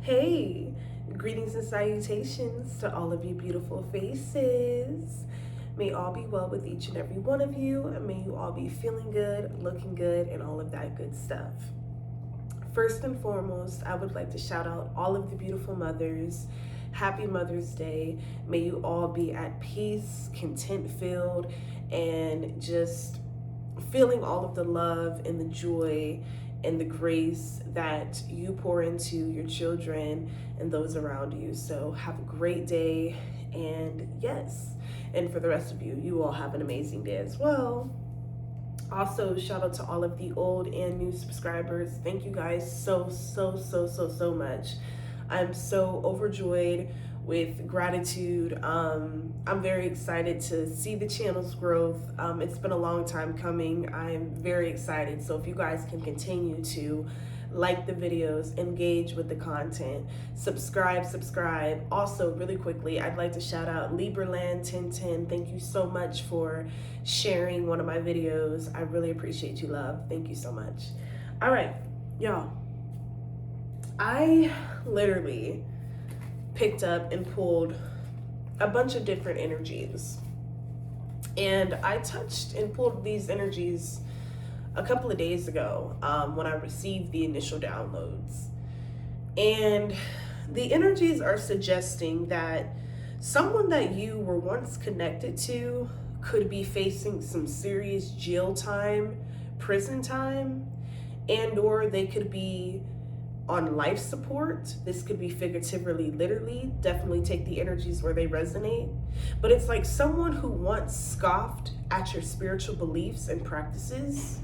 Hey, greetings and salutations to all of you beautiful faces. May all be well with each and every one of you, and may you all be feeling good, looking good, and all of that good stuff. First and foremost, I would like to shout out all of the beautiful mothers. Happy Mother's Day. May you all be at peace, content-filled, and just feeling all of the love and the joy and the grace that you pour into your children and those around you. So have a great day, and yes, and for the rest of you, you all have an amazing day as well. Also, shout out to all of the old and new subscribers. Thank you guys so much. I'm so overjoyed with gratitude. I'm very excited to see the channel's growth. It's been a long time coming. I'm very excited. So if you guys can continue to like the videos, engage with the content, subscribe. Also, really quickly, I'd like to shout out Liberland1010. Thank you so much for sharing one of my videos. I really appreciate you, love. Thank you so much. All right, y'all. I literally picked up and pulled a bunch of different energies, and I touched and pulled these energies a couple of days ago when I received the initial downloads. And the energies are suggesting that someone that you were once connected to could be facing some serious jail time, prison time, and or they could be on life support. This could be figuratively, literally. Definitely take the energies where they resonate. But it's like someone who once scoffed at your spiritual beliefs and practices,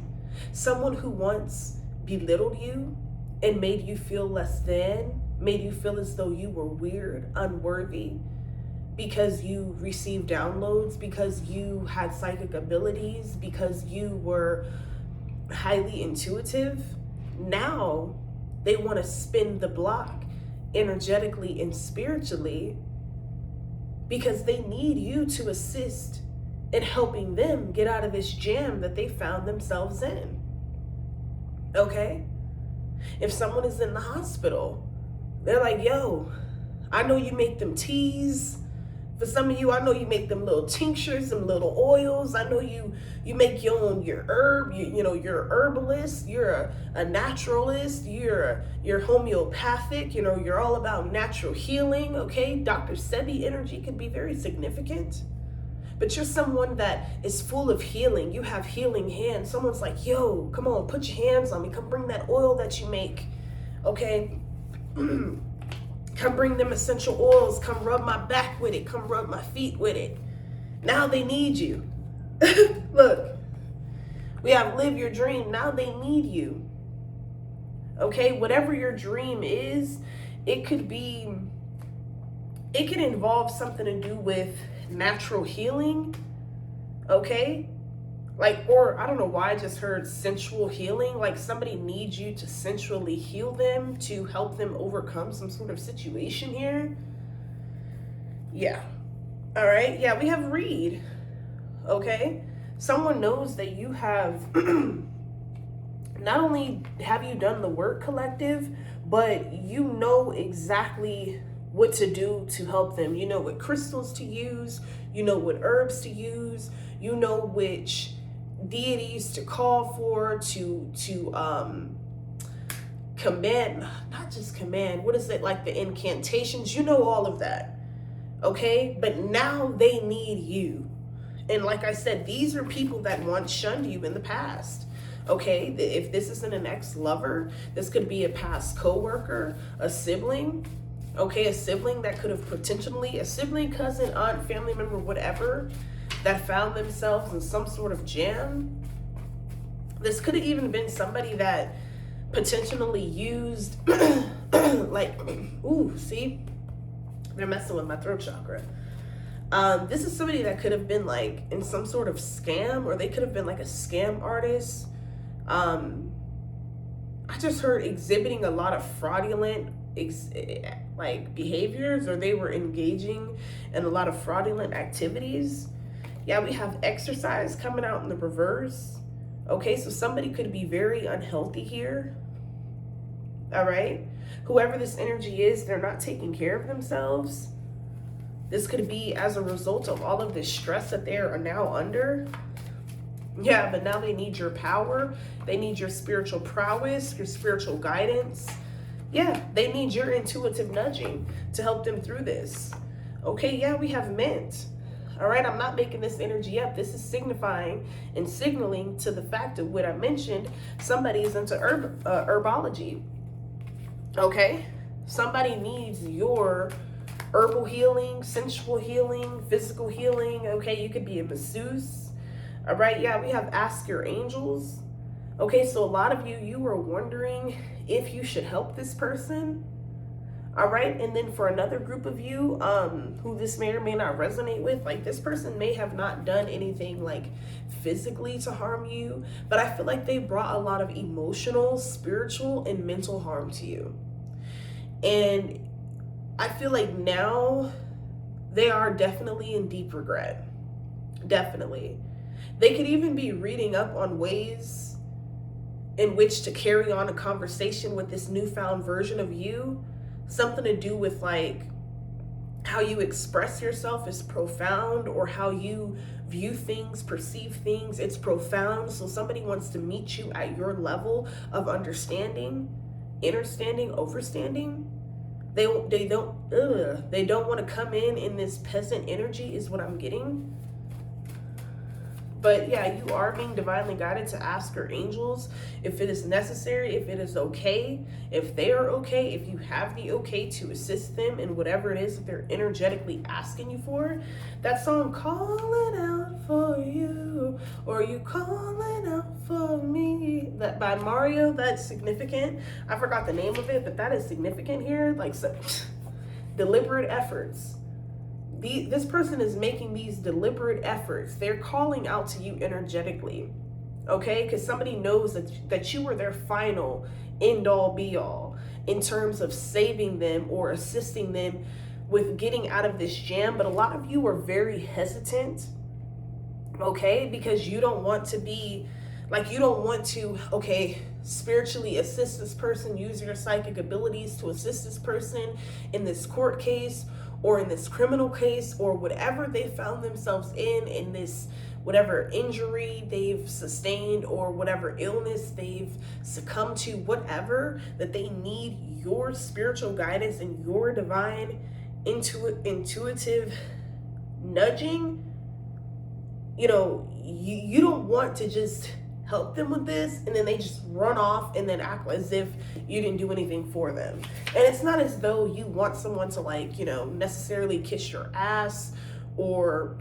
someone who once belittled you and made you feel less than, made you feel as though you were weird, unworthy, because you received downloads, because you had psychic abilities, because you were highly intuitive. Now they want to spin the block energetically and spiritually because they need you to assist in helping them get out of this jam that they found themselves in. Okay? If someone is in the hospital, they're like, yo, I know you make them teas. For some of you, I know you make them little tinctures, them little oils. I know you make your own, your herb, you're a herbalist, you're a naturalist, you're homeopathic, you're all about natural healing, okay? Dr. Sebi energy can be very significant. But you're someone that is full of healing. You have healing hands. Someone's like, yo, come on, put your hands on me. Come bring that oil that you make, okay? Come bring them essential oils. Come rub my back with it. Come rub my feet with it. Now they need you. Look, we have live your dream. Now they need you. Okay, whatever your dream is, it could involve something to do with natural healing. Okay? Like, or I don't know why I just heard sensual healing. Like somebody needs you to sensually heal them to help them overcome some sort of situation here. Yeah. All right. Yeah, we have read. Okay. Someone knows that you have, not only have you done the work collective, but you know exactly what to do to help them. You know what crystals to use. You know what herbs to use. You know which deities to call for, to command, not just command, what is it, like the incantations, all of that, okay? But now they need you. And like I said, these are people that once shunned you in the past, okay? If this isn't an ex-lover, this could be a past co-worker, a sibling, okay? A sibling that could have potentially, a sibling, cousin, aunt, family member, whatever, that found themselves in some sort of jam. This could have even been somebody that potentially used, like, ooh, see? They're messing with my throat chakra. This is somebody that could have been like in some sort of scam, or they could have been like a scam artist. I just heard exhibiting a lot of fraudulent behaviors, or they were engaging in a lot of fraudulent activities. Yeah, we have exercise coming out in the reverse. Okay, so somebody could be very unhealthy here. All right. Whoever this energy is, they're not taking care of themselves. This could be as a result of all of this stress that they are now under. Yeah, but now they need your power. They need your spiritual prowess, your spiritual guidance. Yeah, they need your intuitive nudging to help them through this. Okay, yeah, we have mint. All right, I'm not making this energy up. This is signifying and signaling to the fact of what I mentioned. Somebody is into herbology. Okay, somebody needs your herbal healing, sensual healing, physical healing. Okay, you could be a masseuse. All right, yeah, we have ask your angels. Okay, so a lot of you were wondering if you should help this person. All right, and then for another group of you who this may or may not resonate with, like this person may have not done anything like physically to harm you, but I feel like they brought a lot of emotional, spiritual, and mental harm to you. And I feel like now they are definitely in deep regret. Definitely. They could even be reading up on ways in which to carry on a conversation with this newfound version of you. Something to do with like how you express yourself is profound, or how you view things, perceive things. It's profound. So somebody wants to meet you at your level of understanding, understanding, overstanding. They don't want to come in this peasant energy is what I'm getting. But yeah, you are being divinely guided to ask your angels if it is necessary, if it is okay, if they are okay, if you have the okay to assist them in whatever it is that they're energetically asking you for. That song, Calling Out For You, or You Calling Out For Me, that by Mario, that's significant. I forgot the name of it, but that is significant here. Like, so, deliberate efforts. This person is making these deliberate efforts. They're calling out to you energetically, okay? Because somebody knows that you were their final end-all be-all in terms of saving them or assisting them with getting out of this jam. But a lot of you are very hesitant, okay? Because you don't want to be, like, you don't want to, okay, spiritually assist this person, use your psychic abilities to assist this person in this court case, or in this criminal case, or whatever they found themselves in this, whatever injury they've sustained, or whatever illness they've succumbed to, whatever, that they need your spiritual guidance and your divine intuitive nudging. You know, you don't want to just help them with this and then they just run off and then act as if you didn't do anything for them. And it's not as though you want someone to, like, you know, necessarily kiss your ass or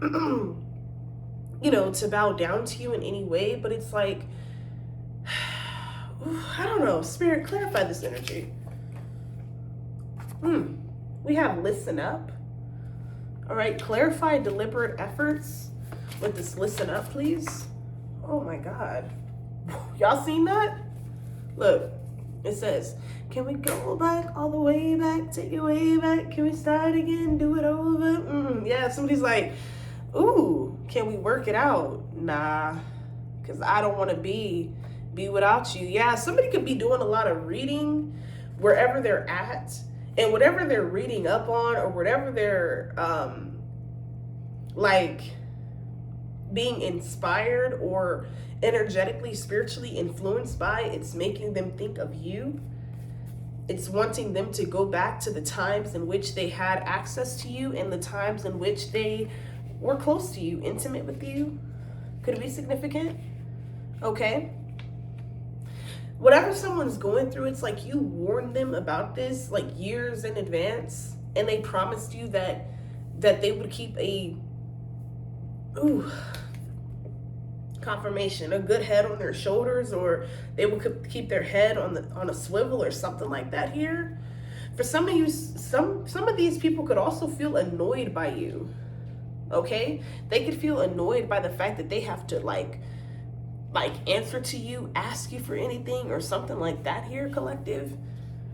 you know, to bow down to you in any way, but it's like, I don't know, Spirit, clarify this energy. We have listen up. All right, clarify deliberate efforts with this listen up, please. Oh my God. Y'all seen that? Look, it says, can we go back all the way back, take it way back? Can we start again, do it over? Yeah, somebody's like, ooh, can we work it out? Nah, because I don't want to be without you. Yeah, somebody could be doing a lot of reading wherever they're at, and whatever they're reading up on, or whatever they're like being inspired or energetically, spiritually influenced by, it's making them think of you. It's wanting them to go back to the times in which they had access to you and the times in which they were close to you, intimate with you. Could it be significant? Okay. Whatever someone's going through, it's like you warned them about this like years in advance, and they promised you that they would keep a confirmation, a good head on their shoulders, or they would keep their head on a swivel or something like that here. For some of you, some of these people could also feel annoyed by you. Okay, they could feel annoyed by the fact that they have to like answer to you, ask you for anything or something like that here, collective.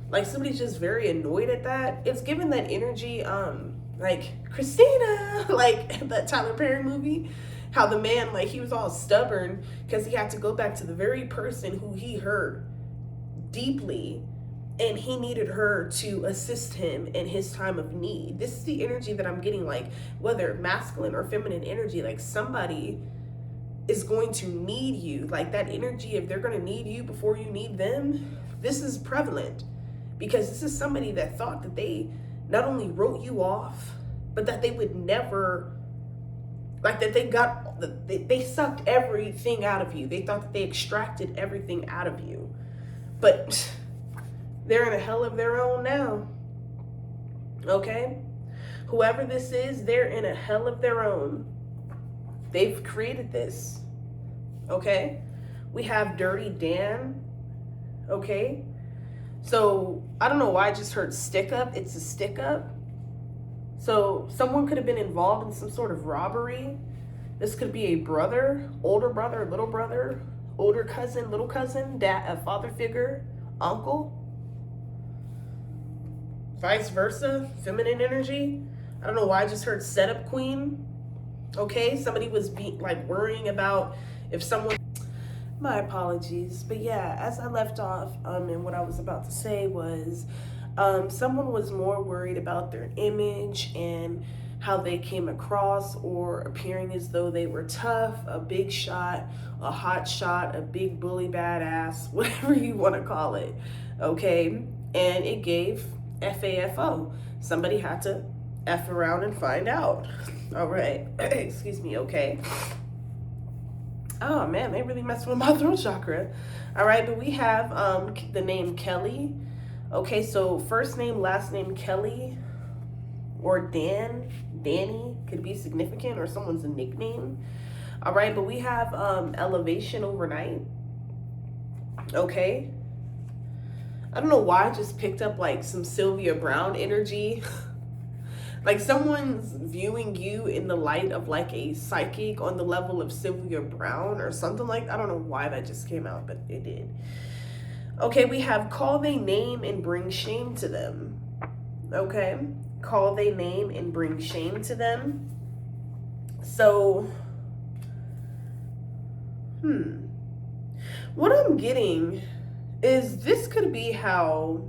Like somebody's just very annoyed at that. It's given that energy, like Christina, like that Tyler Perry movie, how the man, like, he was all stubborn because he had to go back to the very person who he hurt deeply and he needed her to assist him in his time of need. This is the energy that I'm getting, like whether masculine or feminine energy, like somebody is going to need you. Like that energy, if they're going to need you before you need them, this is prevalent, because this is somebody that thought that they not only wrote you off, but that they would never, like that they sucked everything out of you. They thought that they extracted everything out of you, but they're in a hell of their own now. Okay? Whoever this is, they're in a hell of their own. They've created this. Okay? We have Dirty Dan. Okay? So, I don't know why I just heard stick up. It's a stick up. So, someone could have been involved in some sort of robbery. This could be a brother, older brother, older cousin, little cousin, dad, a father figure, uncle. Vice versa, feminine energy. I don't know why I just heard setup queen. Okay, somebody was worrying about if someone, my apologies, but yeah, as I left off, and what I was about to say was, someone was more worried about their image and how they came across, or appearing as though they were tough, a big shot, a hot shot, a big bully badass, whatever you want to call it. Okay, and it gave FAFO. Somebody had to F around and find out. All right. Excuse me. Okay. Oh man, they really messed with my throat chakra. All right, but we have the name Kelly. Okay, so first name, last name Kelly, or Danny could be significant, or someone's a nickname. All right, but we have elevation overnight. Okay. I don't know why I just picked up like some Sylvia Brown energy. Like someone's viewing you in the light of like a psychic on the level of Sylvia Brown or something like that. I don't know why that just came out, but it did. Okay, we have call they name and bring shame to them. Okay, call they name and bring shame to them. So, what I'm getting is this could be how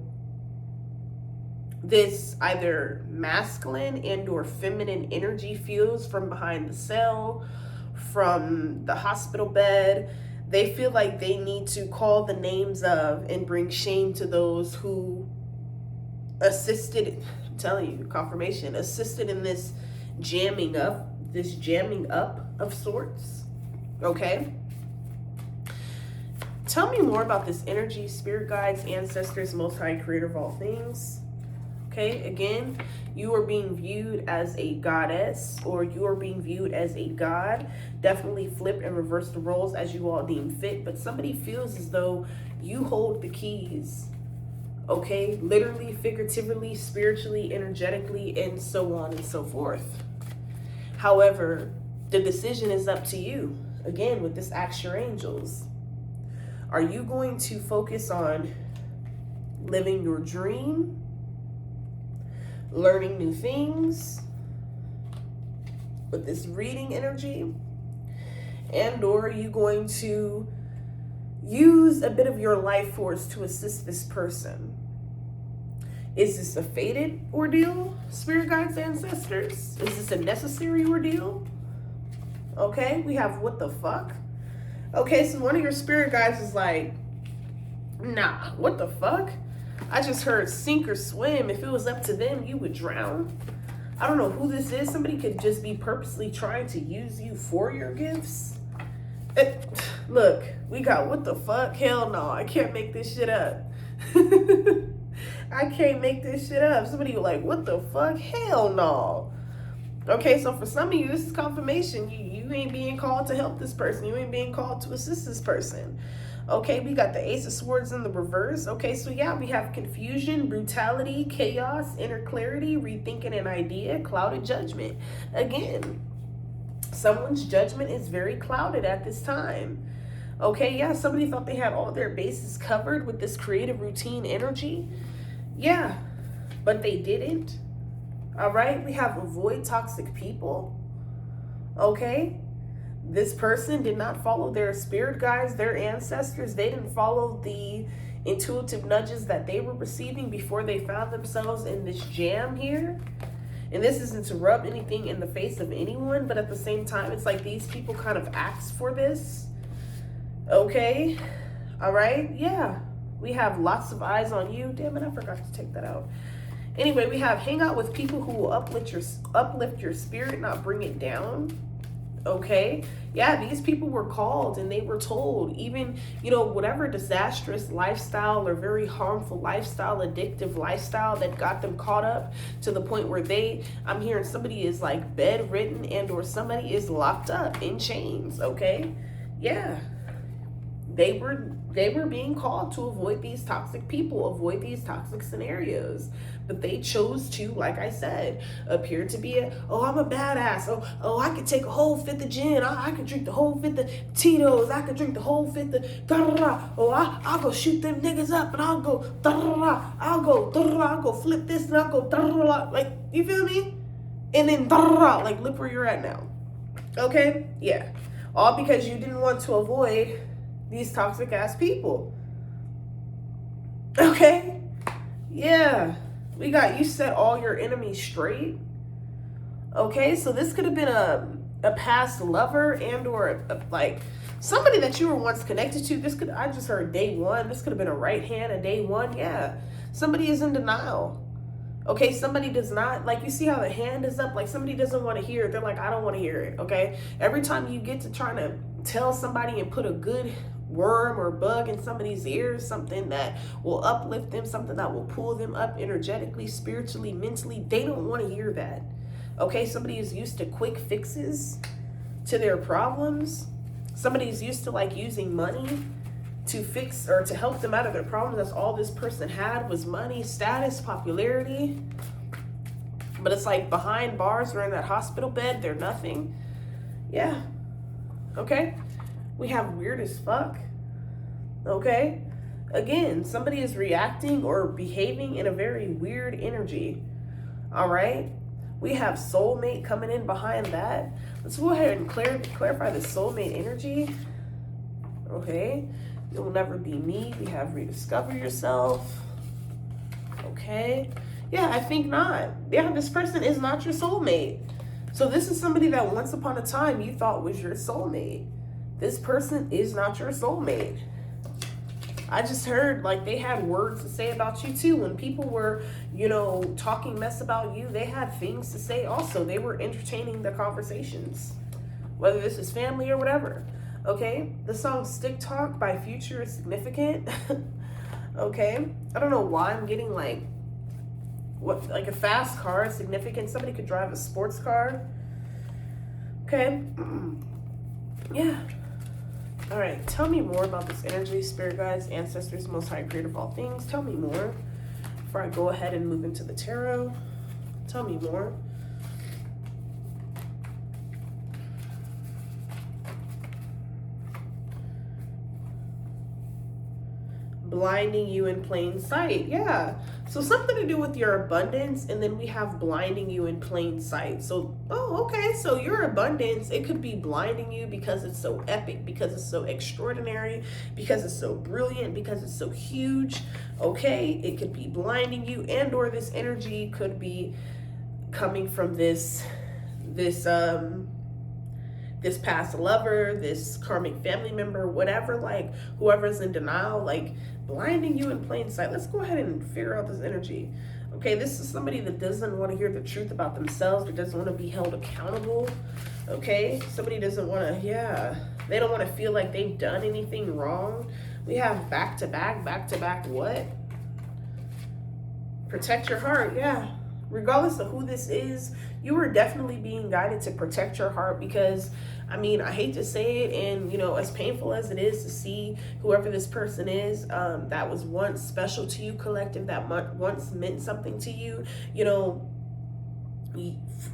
this either masculine and or feminine energy feels from behind the cell, from the hospital bed. They feel like they need to call the names of and bring shame to those who assisted, I'm telling you, confirmation, assisted in this jamming up of sorts. Okay? Tell me more about this energy, spirit guides, ancestors, most high creator of all things. Okay, again, you are being viewed as a goddess, or you are being viewed as a god. Definitely flip and reverse the roles as you all deem fit, but somebody feels as though you hold the keys. Okay, literally, figuratively, spiritually, energetically, and so on and so forth. However, the decision is up to you. Again, with this Ask Your Angels. Are you going to focus on living your dream, learning new things with this reading energy, and or are you going to use a bit of your life force to assist this person? Is this a fated ordeal, spirit guides, ancestors? Is this a necessary ordeal? Okay, we have what the fuck? Okay, so one of your spirit guides is like, nah, what the fuck? I just heard sink or swim. If it was up to them, you would drown. I don't know who this is. Somebody could just be purposely trying to use you for your gifts. Look, we got what the fuck? Hell no, I can't make this shit up. I can't make this shit up. Somebody like, what the fuck? Hell no. Okay, so for some of you, this is confirmation. You ain't being called to help this person. You ain't being called to assist this person. Okay, we got the Ace of Swords in the reverse. Okay, so yeah, we have confusion, brutality, chaos, inner clarity, rethinking an idea, clouded judgment. Again, someone's judgment is very clouded at this time. Okay, yeah, somebody thought they had all their bases covered with this creative routine energy. Yeah, but they didn't. All right, we have avoid toxic people. Okay, this person did not follow their spirit guides, their ancestors. They didn't follow the intuitive nudges that they were receiving before they found themselves in this jam here. And this isn't to rub anything in the face of anyone, but at the same time, it's like these people kind of asked for this. Okay. All right. Yeah. We have lots of eyes on you. Damn it, I forgot to take that out. Anyway, we have hang out with people who will uplift your spirit, not bring it down. Okay. Yeah, these people were called and they were told, even, you know, whatever disastrous lifestyle or very harmful lifestyle, addictive lifestyle that got them caught up to the point where I'm hearing somebody is like bedridden and or somebody is locked up in chains. Okay. Yeah. They were being called to avoid these toxic people, avoid these toxic scenarios. But they chose to, like I said, appear to be oh, I'm a badass. Oh, I could take a whole fifth of gin. I could drink the whole fifth of Tito's. I could drink the whole fifth of da-da-da. Oh, I'll go shoot them niggas up and I'll go da-da-da. I'll go flip this and I'll go da-da-da. Like, you feel me? And then da-da-da. Like, look where you're at now. Okay? Yeah. All because you didn't want to avoid these toxic ass people. Okay? Yeah. We got you set all your enemies straight. Okay? So this could have been a past lover and or like somebody that you were once connected to. I just heard day one. This could have been a right hand, a day one. Yeah. Somebody is in denial. Okay, somebody does not, like, you see how the hand is up? Like, somebody doesn't want to hear it. They're like, I don't want to hear it, okay? Every time you get to trying to tell somebody and put a good worm or bug in somebody's ears, something that will uplift them, something that will pull them up energetically, spiritually, mentally, they don't want to hear that, okay? Somebody is used to quick fixes to their problems. Somebody's used to, like, using money to fix or to help them out of their problems. That's all this person had was money, status, popularity. But it's like behind bars or in that hospital bed, they're nothing. Yeah. Okay. We have weird as fuck. Okay. Again, somebody is reacting or behaving in a very weird energy. All right. We have soulmate coming in behind that. Let's go ahead and clarify the soulmate energy. Okay. You'll never be me. We have rediscover yourself. Okay. Yeah, I think not. Yeah, this person is not your soulmate. So this is somebody that once upon a time you thought was your soulmate. This person is not your soulmate. I just heard like they had words to say about you too. When people were, you know, talking mess about you, they had things to say also. They were entertaining the conversations, whether this is family or whatever. Okay, the song Stick Talk by Future is significant. Okay, I don't know why I'm getting like a fast car is significant. Somebody could drive a sports car. Okay, yeah. All right, tell me more about this energy, spirit guides, ancestors, most high creator of all things. Tell me more before I go ahead and move into the tarot. Tell me more. Blinding you in plain sight. Yeah. So something to do with your abundance, and then we have blinding you in plain sight. So, oh, okay. So your abundance, it could be blinding you because it's so epic, because it's so extraordinary, because it's so brilliant, because it's so huge. Okay. It could be blinding you, and or this energy could be coming from this past lover, this karmic family member, whatever, like whoever's in denial, like blinding you in plain sight. Let's go ahead and figure out this energy. Okay, this is somebody that doesn't want to hear the truth about themselves, that doesn't want to be held accountable. Okay, somebody doesn't want to, they don't want to feel like they've done anything wrong. We have back to back what? Protect your heart, yeah. Regardless of who this is, you are definitely being guided to protect your heart because, I mean, I hate to say it, and, you know, as painful as it is to see whoever this person is that was once special to you, collective, that once meant something to you, you know,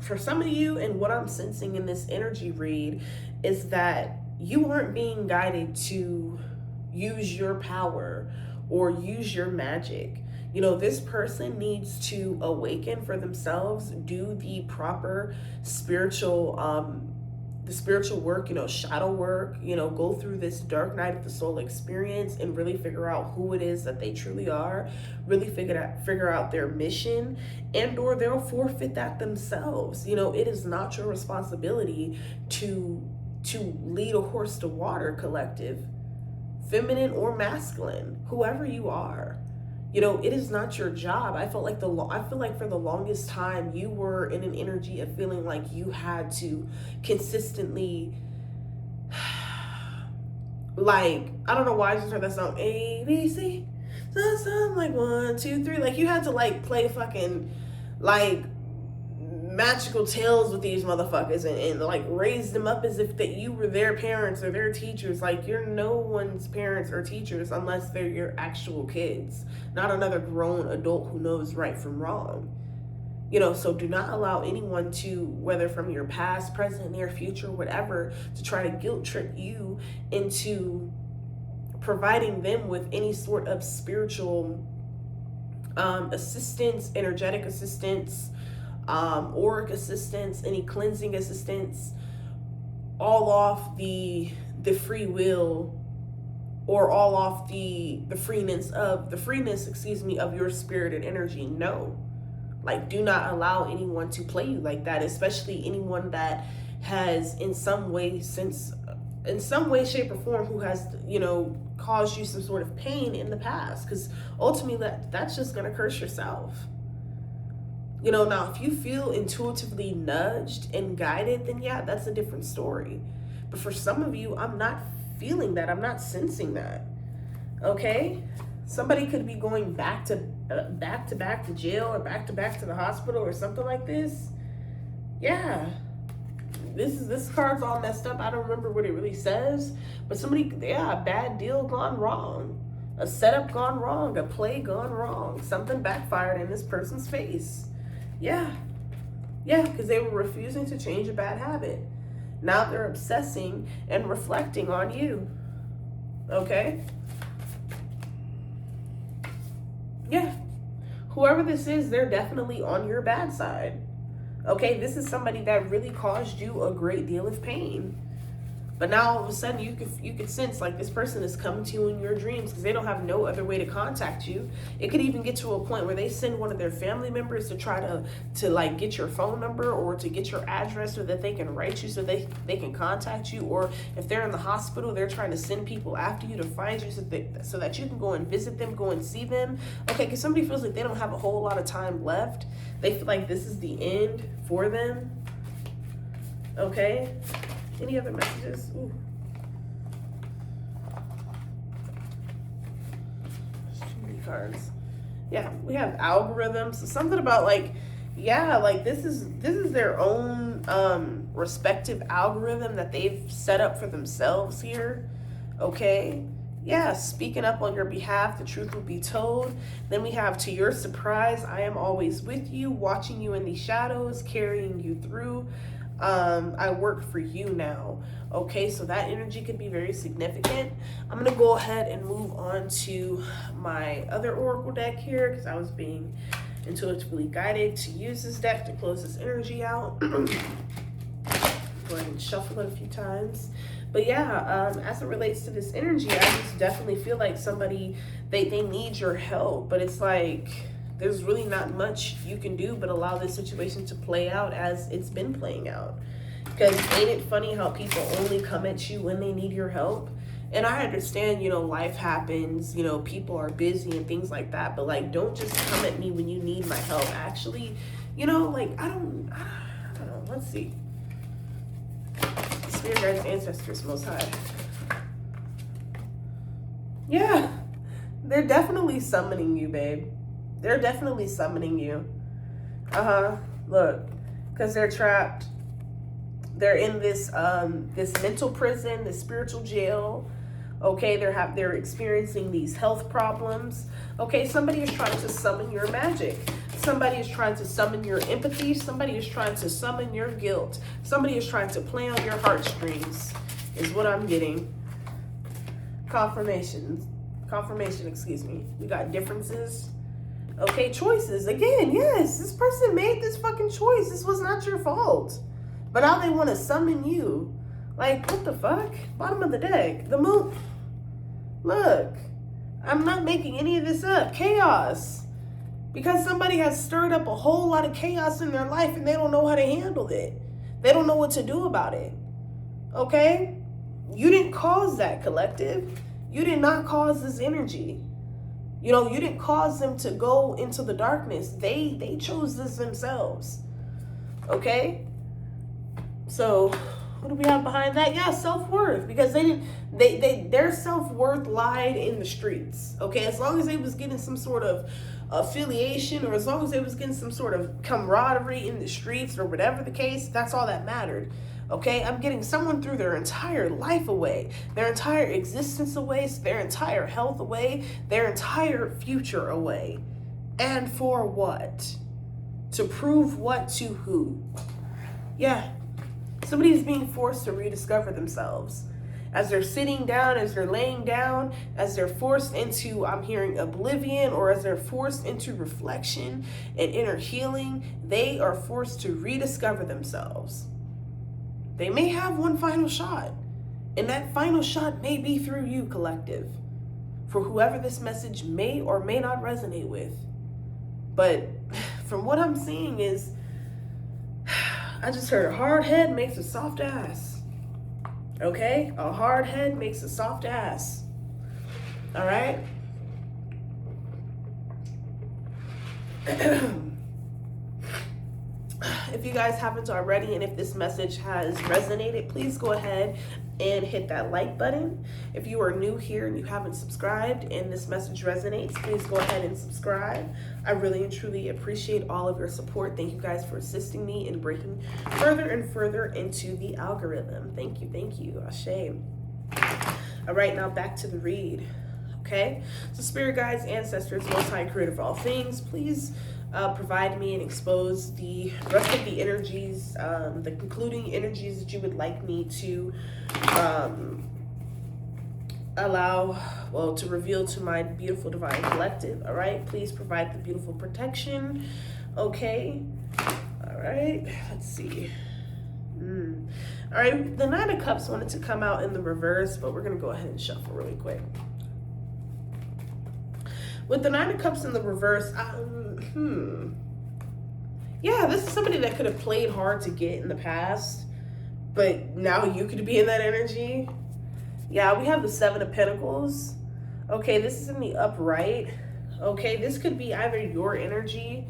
for some of you, and what I'm sensing in this energy read is that you aren't being guided to use your power or use your magic. You know, this person needs to awaken for themselves, do the proper spiritual the spiritual work, you know, shadow work, you know, go through this dark night of the soul experience and really figure out who it is that they truly are, really figure out their mission, and or they'll forfeit that themselves. You know, it is not your responsibility to lead a horse to water, collective, feminine or masculine, whoever you are. You know, it is not your job. I feel like for the longest time you were in an energy of feeling like you had to consistently, like, I don't know why I just heard that song, A, B, C, something like 1, 2, 3. Like, you had to like play fucking like magical tales with these motherfuckers and like raise them up as if that you were their parents or their teachers. Like, you're no one's parents or teachers unless they're your actual kids, not another grown adult who knows right from wrong. You know, so do not allow anyone to, whether from your past, present, near future, whatever, to try to guilt trip you into providing them with any sort of spiritual assistance, energetic assistance, auric assistance, any cleansing assistance, all off the free will, or all off the freeness of your spirit and energy. No, like, do not allow anyone to play you like that, especially anyone that has in some way, shape, or form, who has, you know, caused you some sort of pain in the past, because ultimately that's just gonna curse yourself. You know, now if you feel intuitively nudged and guided, then yeah, that's a different story. But for some of you, I'm not feeling that. I'm not sensing that. Okay? Somebody could be going back to back to jail, or back to the hospital, or something like this. Yeah. This card's all messed up. I don't remember what it really says. But a bad deal gone wrong. A setup gone wrong. A play gone wrong. Something backfired in this person's face. Yeah, because they were refusing to change a bad habit. Now they're obsessing and reflecting on you. Okay? Yeah. Whoever this is, they're definitely on your bad side. Okay? This is somebody that really caused you a great deal of pain. But now all of a sudden you could sense like this person is coming to you in your dreams because they don't have no other way to contact you. It could even get to a point where they send one of their family members to try to like get your phone number or to get your address so that they can write you, so they can contact you. Or if they're in the hospital, they're trying to send people after you to find you so that you can go and visit them, go and see them. Okay, because somebody feels like they don't have a whole lot of time left. They feel like this is the end for them. Okay. Any other messages? Ooh. There's too many cards. Yeah, we have algorithms. So something about like, yeah, like this is their own respective algorithm that they've set up for themselves here. Okay. Yeah, speaking up on your behalf, the truth will be told. Then we have, to your surprise, I am always with you, watching you in the shadows, carrying you through. I work for you now. Okay, so that energy could be very significant. I'm going to go ahead and move on to my other oracle deck here because I was being intuitively guided to use this deck to close this energy out. Go ahead and shuffle it a few times. But yeah, as it relates to this energy, I just definitely feel like somebody, they need your help, but it's like there's really not much you can do but allow this situation to play out as it's been playing out. Because ain't it funny how people only come at you when they need your help? And I understand, you know, life happens, you know, people are busy and things like that, but like, don't just come at me when you need my help. Actually, you know, like, I don't know. Let's see. Spirit guides, ancestors, most high. Yeah, they're definitely summoning you, babe. They're definitely summoning you. Look, because they're trapped. They're in this this mental prison, this spiritual jail. Okay, they're experiencing these health problems. Okay, somebody is trying to summon your magic. Somebody is trying to summon your empathy. Somebody is trying to summon your guilt. Somebody is trying to play on your heartstrings, is what I'm getting. Confirmation, excuse me. We got differences. Okay, choices. Again, yes, this person made this fucking choice. This was not your fault. But now they want to summon you. Like, what the fuck? Bottom of the deck. The moon. Look, I'm not making any of this up. Chaos. Because somebody has stirred up a whole lot of chaos in their life and they don't know how to handle it. They don't know what to do about it. Okay? You didn't cause that, collective. You did not cause this energy. You know, you didn't cause them to go into the darkness. They chose this themselves. Okay? So, what do we have behind that? Yeah, self-worth. Because their self-worth lied in the streets. Okay? As long as they was getting some sort of affiliation, or as long as they was getting some sort of camaraderie in the streets, or whatever the case, that's all that mattered. Okay, I'm getting someone threw their entire life away, their entire existence away, their entire health away, their entire future away. And for what? To prove what to who? Yeah, somebody is being forced to rediscover themselves. As they're sitting down, as they're laying down, as they're forced into, I'm hearing, oblivion, or as they're forced into reflection and inner healing, they are forced to rediscover themselves. They may have one final shot, and that final shot may be through you, collective, for whoever this message may or may not resonate with. But from what I'm seeing is, I just heard a hard head makes a soft ass. Okay? A hard head makes a soft ass. All right? If you guys haven't already, and if this message has resonated, please go ahead and hit that like button. If you are new here and you haven't subscribed and this message resonates, please go ahead and subscribe. I really and truly appreciate all of your support. Thank you guys for assisting me in breaking further and further into the algorithm. Thank you, thank you. Ashe. All right, now back to the read. Okay, so spirit guides, ancestors, most high creator of all things, please provide me and expose the rest of the energies, the concluding energies that you would like me to allow, well, to reveal to my beautiful divine collective. All right, please provide the beautiful protection. Okay, all right, let's see. All right, the Nine of Cups wanted to come out in the reverse, but we're gonna go ahead and shuffle really quick. With the Nine of Cups in the reverse, yeah, this is somebody that could have played hard to get in the past, but now you could be in that energy. Yeah, we have the Seven of Pentacles. Okay, this is in the upright. Okay, this could be either your energy,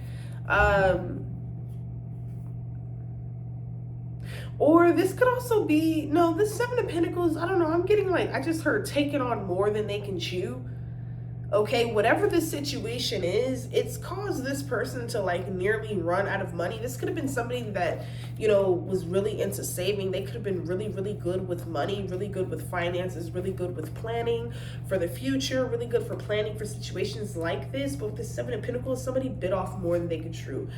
or this could also be, no, this Seven of Pentacles, I don't know, I'm getting like, I just heard taking on more than they can chew. Okay, whatever the situation is, it's caused this person to like nearly run out of money. This could have been somebody that, you know, was really into saving. They could have been really, really good with money, really good with finances, really good with planning for the future, really good for planning for situations like this. But with the Seven of Pentacles, somebody bit off more than they could chew.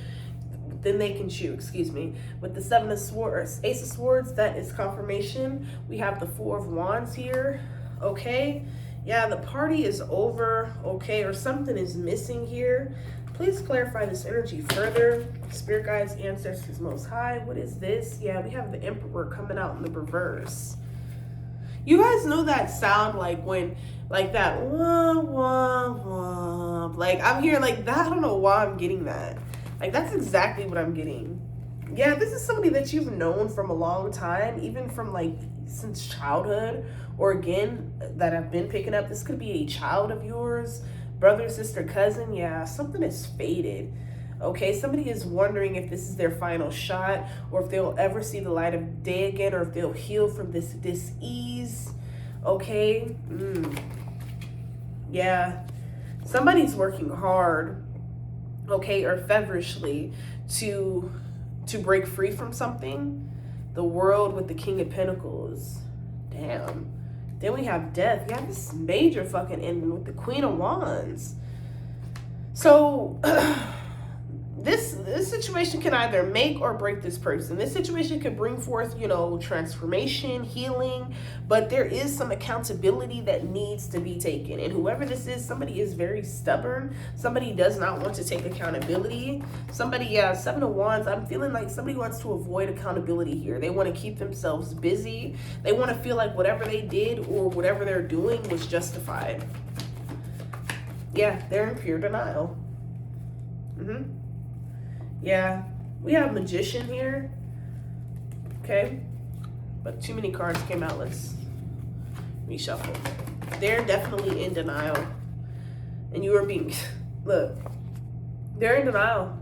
Excuse me. With the Seven of Swords, Ace of Swords, that is confirmation. We have the Four of Wands here. Okay. Yeah, the party is over, okay, or something is missing here. Please clarify this energy further. Spirit guides, ancestors, most high. What is this? Yeah, we have the Emperor coming out in the reverse. You guys know that sound, like when, like that, wah, wah, wah. Like I'm hearing like that. I don't know why I'm getting that. Like that's exactly what I'm getting. Yeah, this is somebody that you've known from a long time, even from like since childhood, or again, that I've been picking up. This could be a child of yours, brother, sister, cousin. Yeah, something is faded. Okay, somebody is wondering if this is their final shot, or if they'll ever see the light of day again, or if they'll heal from this dis-ease. Okay, yeah, somebody's working hard, okay, or feverishly to break free from something. The World with the King of Pentacles. Damn. Then we have Death. We have this major fucking ending with the Queen of Wands. So this this situation can either make or break this person. This situation could bring forth, you know, transformation, healing, but there is some accountability that needs to be taken. And whoever this is, somebody is very stubborn. Somebody does not want to take accountability. Somebody, yeah, Seven of Wands, I'm feeling like somebody wants to avoid accountability here. They want to keep themselves busy. They want to feel like whatever they did or whatever they're doing was justified. Yeah, they're in pure denial. Yeah, we have Magician here. Okay, but too many cards came out. Let's reshuffle. They're definitely in denial. And you are being, look, they're in denial.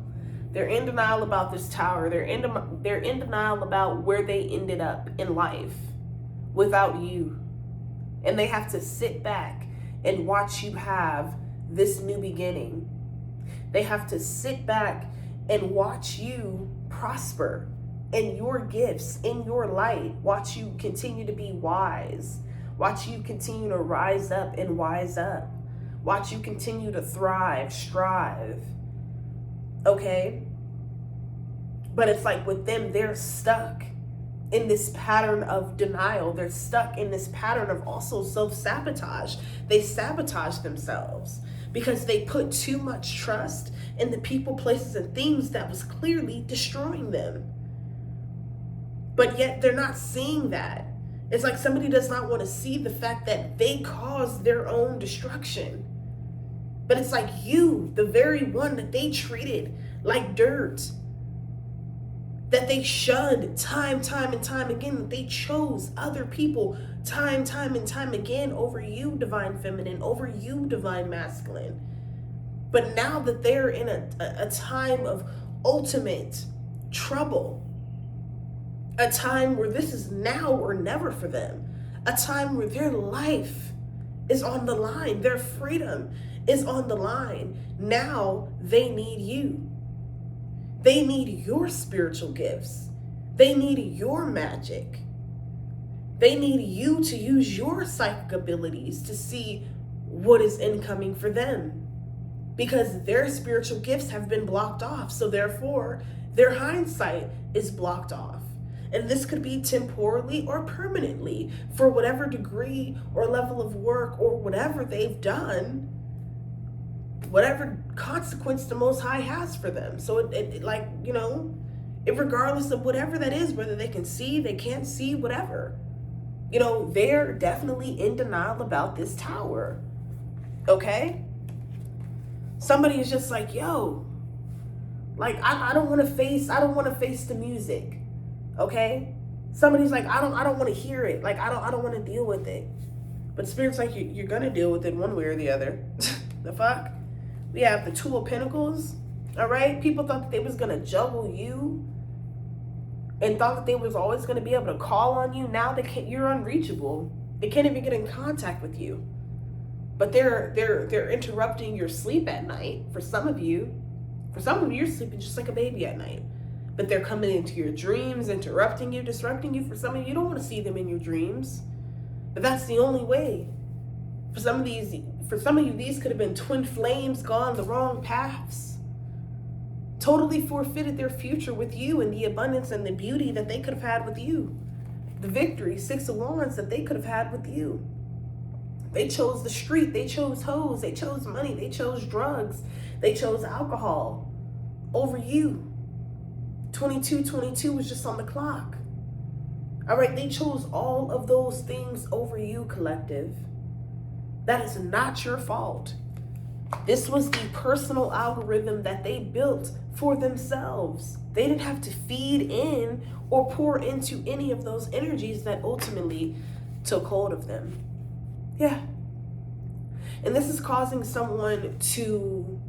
They're in denial about this tower. They're in denial about where they ended up in life without you. And they have to sit back and watch you have this new beginning. They have to sit back and watch you prosper in your gifts, in your light. Watch you continue to be wise. Watch you continue to rise up and wise up. Watch you continue to thrive, strive. Okay? But it's like with them, they're stuck in this pattern of denial. They're stuck in this pattern of also self-sabotage. They sabotage themselves because they put too much trust in the people, places, and things that was clearly destroying them. But yet they're not seeing that. It's like somebody does not want to see the fact that they caused their own destruction. But it's like you, the very one that they treated like dirt, that they shunned time and time again, that they chose other people time and time again over you, divine feminine, over you, divine masculine. But now that they're in a time of ultimate trouble, a time where this is now or never for them, a time where their life is on the line, their freedom is on the line. Now they need you. They need your spiritual gifts. They need your magic. They need you to use your psychic abilities to see what is incoming for them, because their spiritual gifts have been blocked off. So therefore, their hindsight is blocked off. And this could be temporally or permanently for whatever degree or level of work or whatever they've done, whatever consequence the Most High has for them. So it like, you know, regardless of whatever that is, whether they can see, they can't see, whatever, you know, they're definitely in denial about this tower. Okay? Somebody is just like, yo, like, I don't want to face the music. Okay? Somebody's like, I don't want to hear it. Like, I don't want to deal with it. But Spirit's like, you're going to deal with it one way or the other. The fuck? We have the Two of Pentacles. All right? People thought that they was going to juggle you and thought that they was always going to be able to call on you. Now they can't, you're unreachable. They can't even get in contact with you. But they're interrupting your sleep at night. For some of you, you're sleeping just like a baby at night. But they're coming into your dreams, interrupting you, disrupting you. For some of you, you don't want to see them in your dreams. But that's the only way. For some of you, these could have been twin flames gone the wrong paths. Totally forfeited their future with you and the abundance and the beauty that they could have had with you. The victory, Six of Wands, that they could have had with you. They chose the street. They chose hoes. They chose money. They chose drugs. They chose alcohol over you. 22 was just on the clock. All right, they chose all of those things over you, collective. That is not your fault. This was the personal algorithm that they built for themselves. They didn't have to feed in or pour into any of those energies that ultimately took hold of them. Yeah. And this is causing someone to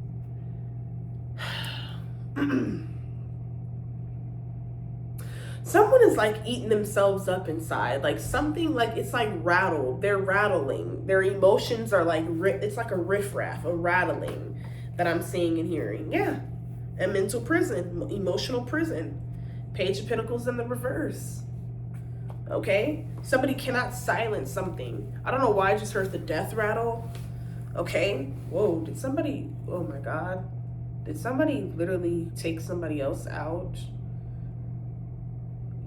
someone is like eating themselves up inside, like something, like it's like rattled. They're rattling. Their emotions are like, it's like a riffraff, a rattling that I'm seeing and hearing. Yeah. A mental prison, emotional prison. Page of Pentacles in the reverse. Okay? Somebody cannot silence something. I don't know why I just heard the death rattle. Okay? Whoa, did somebody, oh my God. Did somebody literally take somebody else out?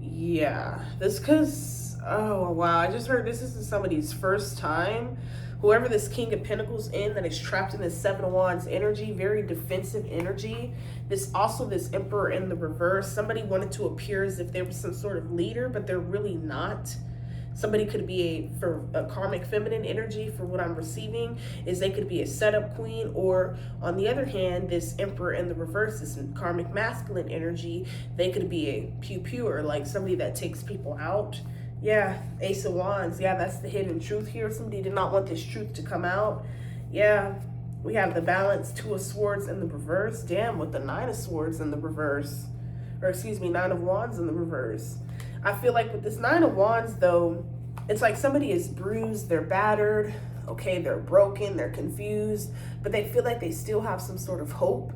Yeah, this because, oh wow, I just heard this isn't somebody's first time. Whoever this King of Pentacles in that is trapped in this Seven of Wands energy, very defensive energy. This also, this Emperor in the reverse. Somebody wanted to appear as if they were some sort of leader, but they're really not. Somebody could be for a karmic feminine energy, for what I'm receiving, is they could be a setup queen, or on the other hand, this Emperor in the reverse, this karmic masculine energy, they could be a pure, like somebody that takes people out. Yeah, Ace of Wands. Yeah, that's the hidden truth here. Somebody did not want this truth to come out. Yeah, we have the Balance, Two of Swords in the reverse. Damn, with the Nine of Swords in the reverse. Or excuse me, Nine of Wands in the reverse. I feel like with this Nine of Wands, though, it's like somebody is bruised, they're battered, okay, they're broken, they're confused, but they feel like they still have some sort of hope.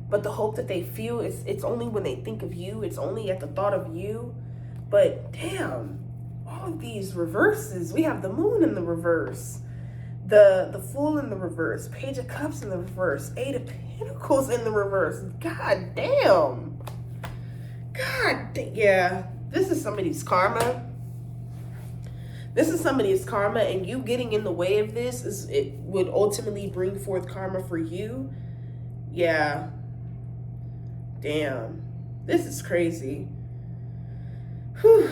But the hope that they feel, it's only when they think of you, it's only at the thought of you. But damn, all of these reverses. We have the Moon in the reverse, the Fool in the reverse, Page of Cups in the reverse, Eight of Pentacles in the reverse. God damn. Yeah. This is somebody's karma. This is somebody's karma, and you getting in the way of this it would ultimately bring forth karma for you. Yeah. Damn. This is crazy. Whew.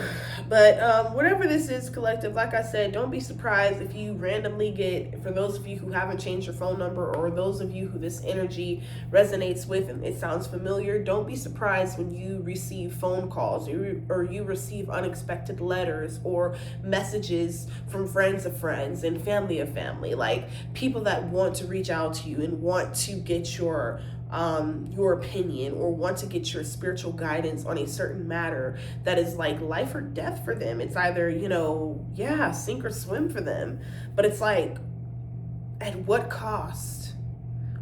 But whatever this is, collective, like I said, don't be surprised if you randomly get, for those of you who haven't changed your phone number, or those of you who this energy resonates with and it sounds familiar, don't be surprised when you receive phone calls, or you receive unexpected letters or messages from friends of friends and family of family, like people that want to reach out to you and want to get your opinion, or want to get your spiritual guidance on a certain matter that is like life or death for them. It's either, yeah, sink or swim for them. But it's like, at what cost?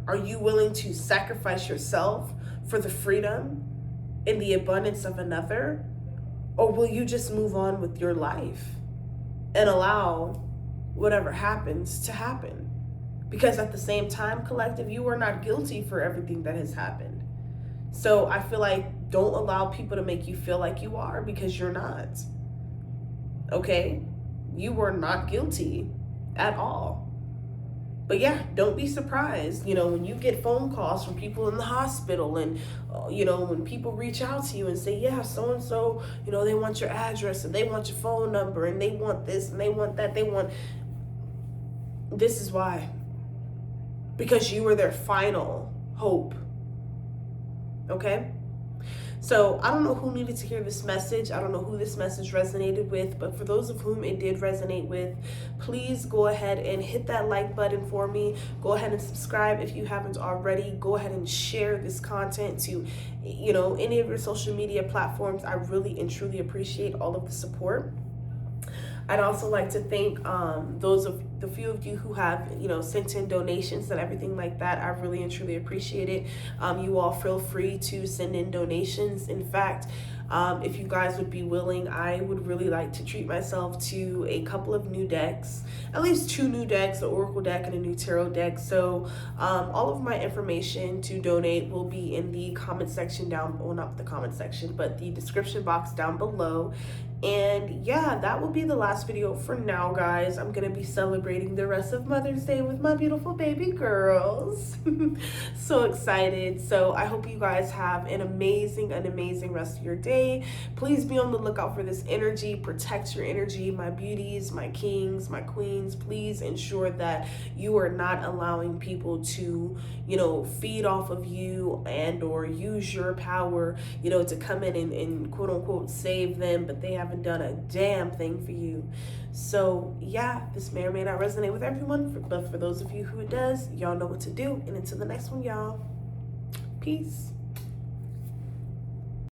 Are you willing to sacrifice yourself for the freedom and the abundance of another? Or will you just move on with your life and allow whatever happens to happen? Because at the same time, collective, you are not guilty for everything that has happened. So I feel like, don't allow people to make you feel like you are, because you're not. Okay? You were not guilty at all. But yeah, don't be surprised, when you get phone calls from people in the hospital, and, when people reach out to you and say, yeah, so-and-so, they want your address, and they want your phone number, and they want this, and they want that, this is why. Because you were their final hope. Okay? So I don't know who needed to hear this message. I don't know who this message resonated with, but for those of whom it did resonate with, please go ahead and hit that like button for me. Go ahead and subscribe if you haven't already. Go ahead and share this content to, any of your social media platforms. I really and truly appreciate all of the support. I'd also like to thank the few of you who have, sent in donations and everything like that. I really and truly appreciate it. You all feel free to send in donations. In fact, if you guys would be willing, I would really like to treat myself to a couple of new decks, at least 2 new decks, an Oracle deck and a new Tarot deck. So all of my information to donate will be in the comment section down, well, not the comment section, but the description box down below. And yeah, that will be the last video for now, guys. I'm gonna be celebrating the rest of Mother's Day with my beautiful baby girls. So excited. So I hope you guys have an amazing rest of your day. Please be on the lookout for this energy. Protect your energy, my beauties, my kings, my queens. Please ensure that you are not allowing people to, feed off of you and or use your power, to come in and quote unquote save them, but they haven't done a damn thing for you. So yeah, this may or may not resonate with everyone, but for those of you who it does, y'all know what to do. And until the next one, y'all, peace.